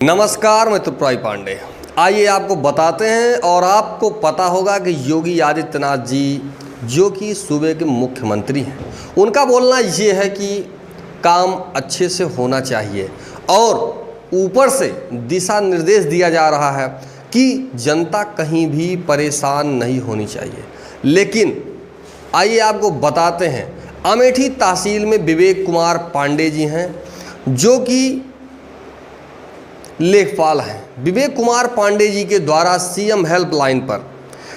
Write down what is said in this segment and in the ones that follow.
नमस्कार, मैं त्रिपुरारी पांडे। आइए आपको बताते हैं और आपको पता होगा कि योगी आदित्यनाथ जी जो कि सूबे के मुख्यमंत्री हैं, उनका बोलना ये है कि काम अच्छे से होना चाहिए और ऊपर से दिशा निर्देश दिया जा रहा है कि जनता कहीं भी परेशान नहीं होनी चाहिए। लेकिन आइए आपको बताते हैं, अमेठी तहसील में विवेक कुमार पांडे जी हैं जो कि लेखपाल हैं। विवेक कुमार पांडे जी के द्वारा सीएम हेल्पलाइन पर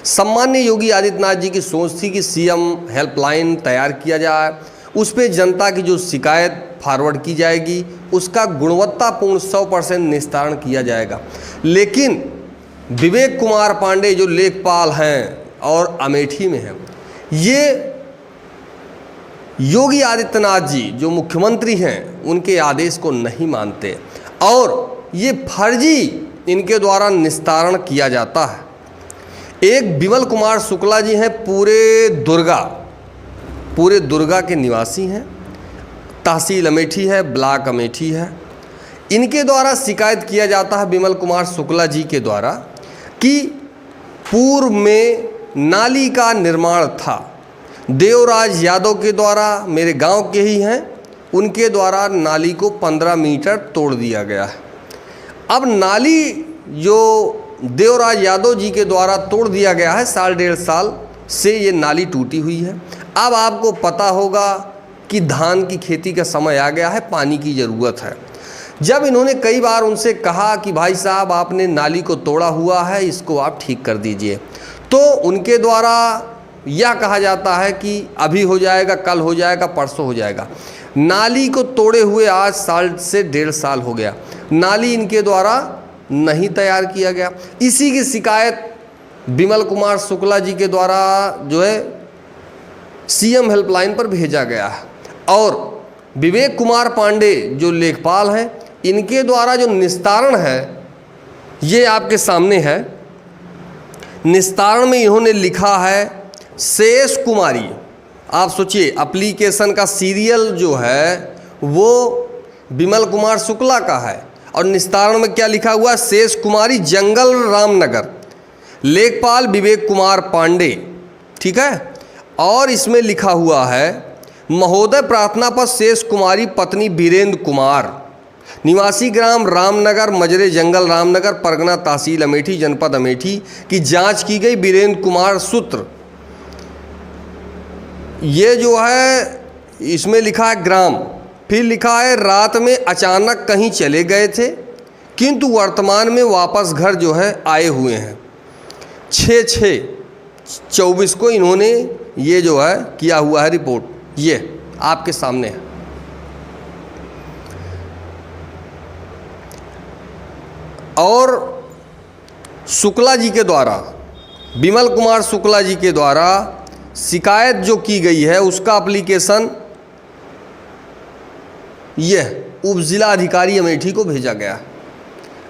सम्मान्य योगी आदित्यनाथ जी की सोच थी कि सीएम हेल्पलाइन तैयार किया जाए, उस पर जनता की जो शिकायत फॉरवर्ड की जाएगी उसका गुणवत्तापूर्ण 100% निस्तारण किया जाएगा। लेकिन विवेक कुमार पांडे जो लेखपाल हैं और अमेठी में हैं, ये योगी आदित्यनाथ जी जो मुख्यमंत्री हैं उनके आदेश को नहीं मानते और ये फर्जी इनके द्वारा निस्तारण किया जाता है। एक विमल कुमार शुक्ला जी हैं, पूरे दुर्गा के निवासी हैं, तहसील अमेठी है, ब्लॉक अमेठी है। इनके द्वारा शिकायत किया जाता है विमल कुमार शुक्ला जी के द्वारा कि पूर्व में नाली का निर्माण था। देवराज यादव के द्वारा, मेरे गांव के ही हैं, उनके द्वारा नाली को 15 मीटर तोड़ दिया गया है। अब नाली जो देवराज यादव जी के द्वारा तोड़ दिया गया है, साल डेढ़ साल से ये नाली टूटी हुई है। अब आपको पता होगा कि धान की खेती का समय आ गया है, पानी की ज़रूरत है। जब इन्होंने कई बार उनसे कहा कि भाई साहब आपने नाली को तोड़ा हुआ है, इसको आप ठीक कर दीजिए, तो उनके द्वारा यह कहा जाता है कि अभी हो जाएगा, कल हो जाएगा, परसों हो जाएगा। नाली को तोड़े हुए आज साल से डेढ़ साल हो गया, नाली इनके द्वारा नहीं तैयार किया गया। इसी की शिकायत विमल कुमार शुक्ला जी के द्वारा जो है सीएम हेल्पलाइन पर भेजा गया है और विवेक कुमार पांडे जो लेखपाल हैं, इनके द्वारा जो निस्तारण है ये आपके सामने है। निस्तारण में इन्होंने लिखा है शेष कुमारी। आप सोचिए, एप्लीकेशन का सीरियल जो है वो विमल कुमार शुक्ला का है और निस्तारण में क्या लिखा हुआ है, शेष कुमारी, जंगल रामनगर, लेखपाल विवेक कुमार पांडे, ठीक है। और इसमें लिखा हुआ है महोदय प्रार्थना पर शेष कुमारी पत्नी वीरेंद्र कुमार, निवासी ग्राम रामनगर, मजरे जंगल रामनगर, परगना तहसील अमेठी, जनपद अमेठी की जांच की गई। वीरेंद्र कुमार सूत्र, ये जो है इसमें लिखा है ग्राम, फिर लिखा है रात में अचानक कहीं चले गए थे किंतु वर्तमान में वापस घर जो है आए हुए हैं। 6/6/24 को इन्होंने ये जो है किया हुआ है रिपोर्ट, ये आपके सामने है। और शुक्ला जी के द्वारा, विमल कुमार शुक्ला जी के द्वारा शिकायत जो की गई है उसका एप्लीकेशन यह उप जिला अधिकारी अमेठी को भेजा गया।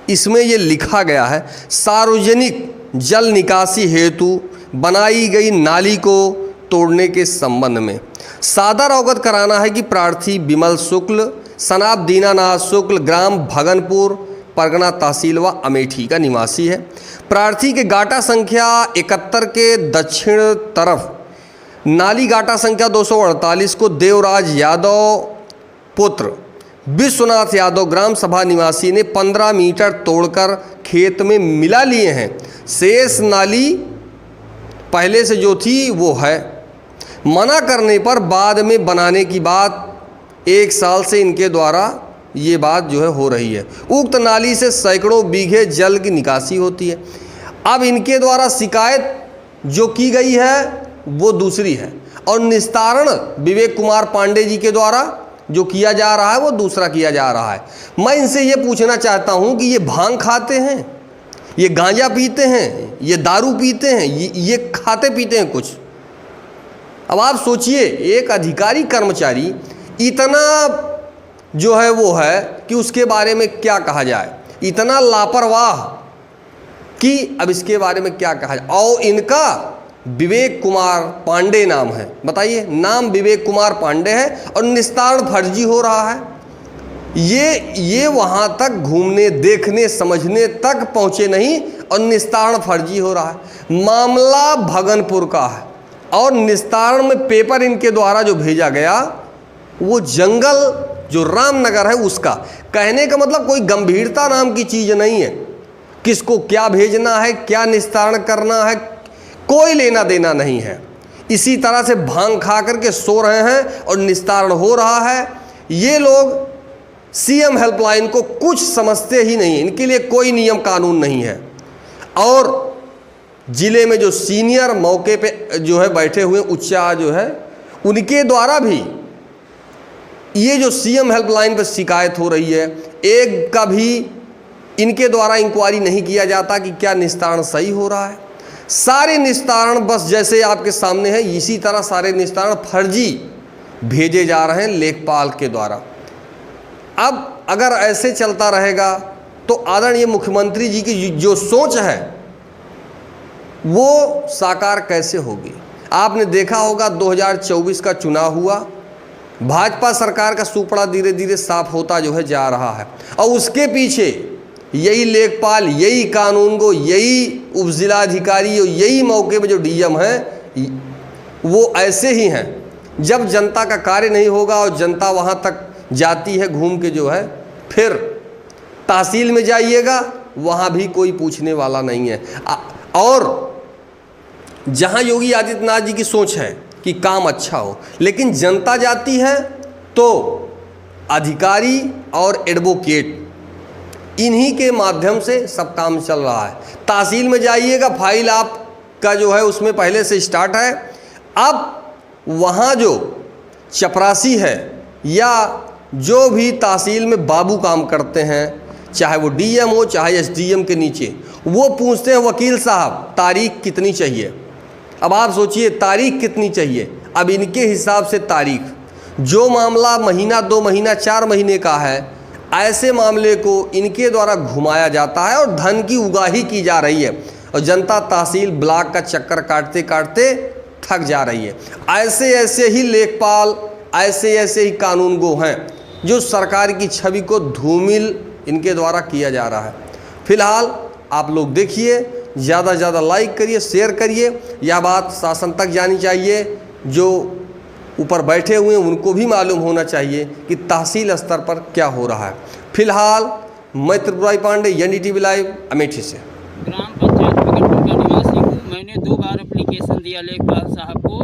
इसमें यह लिखा गया है सार्वजनिक जल निकासी हेतु बनाई गई नाली को तोड़ने के संबंध में सादर अवगत कराना है कि प्रार्थी विमल शुक्ल सनाब दीनानाथ शुक्ल, ग्राम भगनपुर, परगना तहसील व अमेठी का निवासी है। प्रार्थी के गाटा संख्या 71 के दक्षिण तरफ नाली गाटा संख्या 248 को देवराज यादव पुत्र विश्वनाथ यादव ग्राम सभा निवासी ने 15 मीटर तोड़कर खेत में मिला लिए हैं। शेष नाली पहले से जो थी वो है। मना करने पर बाद में बनाने की बात 1 साल से इनके द्वारा ये बात जो है हो रही है। उक्त नाली से सैकड़ों बीघे जल की निकासी होती है। अब इनके द्वारा शिकायत जो की गई है वो दूसरी है और निस्तारण विवेक कुमार पांडे जी के द्वारा जो किया जा रहा है वो दूसरा किया जा रहा है। मैं इनसे ये पूछना चाहता हूँ कि ये भांग खाते हैं, ये गांजा पीते हैं, ये दारू पीते हैं, ये खाते पीते हैं कुछ। अब आप सोचिए, एक अधिकारी कर्मचारी इतना जो है वो है कि उसके बारे में क्या कहा जाए, इतना लापरवाह कि अब इसके बारे में क्या कहा जाए। और इनका विवेक कुमार पांडे नाम है, बताइए, नाम विवेक कुमार पांडे है और निस्तारण फर्जी हो रहा है। ये वहाँ तक घूमने, देखने, समझने तक पहुँचे नहीं और निस्तारण फर्जी हो रहा है। मामला भगनपुर का है और निस्तारण में पेपर इनके द्वारा जो भेजा गया वो जंगल जो रामनगर है उसका। कहने का मतलब कोई गंभीरता नाम की चीज़ नहीं है, किसको क्या भेजना है, क्या निस्तारण करना है, कोई लेना देना नहीं है। इसी तरह से भांग खा करके सो रहे हैं और निस्तारण हो रहा है। ये लोग सीएम हेल्पलाइन को कुछ समझते ही नहीं, इनके लिए कोई नियम कानून नहीं है। और जिले में जो सीनियर मौके पे जो है बैठे हुए उच्चा जो है, उनके द्वारा भी ये जो सीएम हेल्पलाइन पर शिकायत हो रही है, एक का भी इनके द्वारा इंक्वायरी नहीं किया जाता कि क्या निस्तारण सही हो रहा है। सारे निस्तारण बस जैसे आपके सामने है, इसी तरह सारे निस्तारण फर्जी भेजे जा रहे हैं लेखपाल के द्वारा। अब अगर ऐसे चलता रहेगा तो आदरणीय मुख्यमंत्री जी की जो सोच है वो साकार कैसे होगी। आपने देखा होगा 2024 का चुनाव हुआ, भाजपा सरकार का सुपड़ा धीरे धीरे साफ होता जो है जा रहा है और उसके पीछे यही लेखपाल, यही कानूनगो, यही उपजिलाधिकारी और यही मौके पे जो डीएम हैं वो ऐसे ही हैं। जब जनता का कार्य नहीं होगा और जनता वहाँ तक जाती है घूम के जो है, फिर तहसील में जाइएगा वहाँ भी कोई पूछने वाला नहीं है। और जहाँ योगी आदित्यनाथ जी की सोच है कि काम अच्छा हो, लेकिन जनता जाती है तो अधिकारी और एडवोकेट इन्हीं के माध्यम से सब काम चल रहा है। तहसील में जाइएगा, फाइल आपका जो है उसमें पहले से स्टार्ट है। अब वहाँ जो चपरासी है या जो भी तहसील में बाबू काम करते हैं, चाहे वो डीएम हो चाहे एसडीएम के नीचे, वो पूछते हैं वकील साहब तारीख कितनी चाहिए। अब आप सोचिए तारीख कितनी चाहिए। अब इनके हिसाब से तारीख, जो मामला महीना, 2 महीना, 4 महीने का है, ऐसे मामले को इनके द्वारा घुमाया जाता है और धन की उगाही की जा रही है और जनता तहसील ब्लॉक का चक्कर काटते काटते थक जा रही है। ऐसे ऐसे ही लेखपाल, ऐसे ऐसे ही कानूनगो हैं जो सरकार की छवि को धूमिल इनके द्वारा किया जा रहा है। फिलहाल आप लोग देखिए, ज़्यादा से ज़्यादा लाइक करिए, शेयर करिए। यह बात शासन तक जानी चाहिए, जो ऊपर बैठे हुए हैं उनको भी मालूम होना चाहिए कि तहसील स्तर पर क्या हो रहा है। फिलहाल मैं त्रिपुरारी पांडे, एनडीटीवी लाइव, अमेठी से। ग्राम पंचायत भगनपुर का निवासी हूँ। मैंने 2 बार एप्लीकेशन दिया लेखपाल साहब को।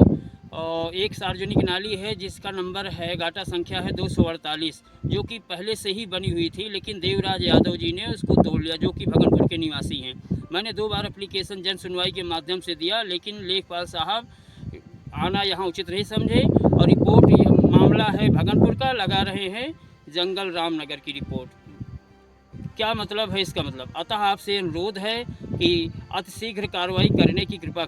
और एक सार्वजनिक नाली है जिसका नंबर है, गाटा संख्या है 248, जो कि पहले से ही बनी हुई थी, लेकिन देवराज यादव जी ने उसको तोड़ लिया, जो कि भगनपुर के निवासी हैं। मैंने 2 बार एप्लीकेशन जन सुनवाई के माध्यम से दिया, लेकिन लेखपाल साहब आना यहाँ उचित नहीं समझे और रिपोर्ट, ये मामला है भगनपुर का, लगा रहे हैं जंगल रामनगर की रिपोर्ट। क्या मतलब है इसका मतलब? अतः आपसे अनुरोध है कि अतिशीघ्र कार्रवाई करने की कृपा